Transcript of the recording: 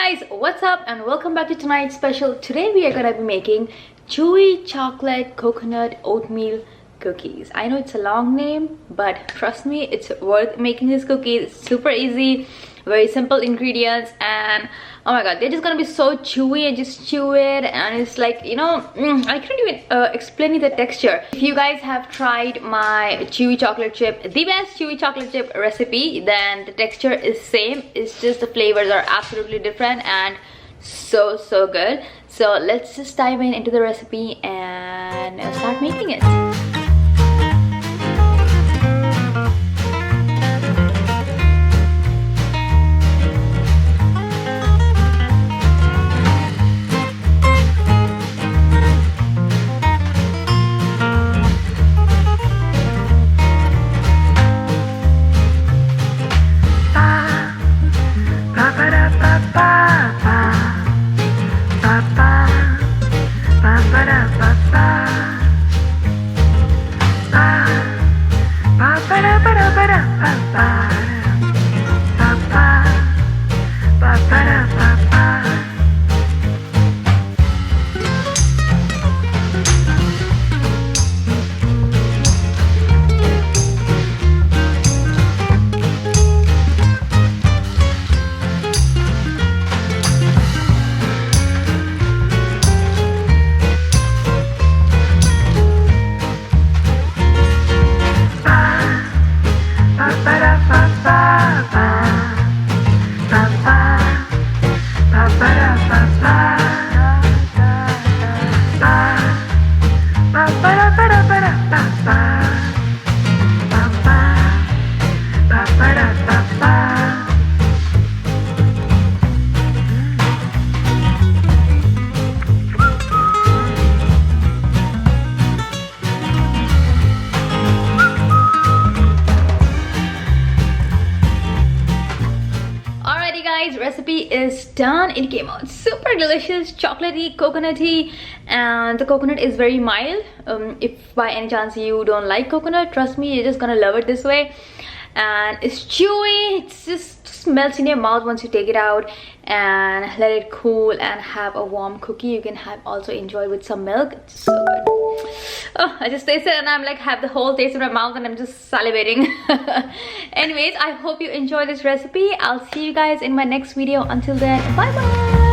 guys, what's up and welcome back to tonight's special. Today we are gonna be making chewy chocolate coconut oatmeal cookies. I know it's a long name, but trust me, it's worth making these cookies. It's super easy, very simple ingredients, and oh my god, they're just gonna be so chewy and just chew it, and it's like, you know, I couldn't even explain the texture. If you guys have tried my chewy chocolate chip, the best chewy chocolate chip recipe, then the texture is same. It's just the flavors are absolutely different and so good. So let's just dive into the recipe and start making it. Recipe is done. It came out super delicious, chocolatey, coconutty, and the coconut is very mild. If by any chance you don't like coconut, trust me, you're just gonna love it this way. And it's chewy, it's just melts in your mouth once you take it out and let it cool and have a warm cookie. You can have also enjoy with some milk. It's so good. Oh, I just tasted it and I'm like have the whole taste in my mouth and I'm just salivating. Anyways, I hope you enjoy this recipe. I'll see you guys in my next video. Until then, bye bye.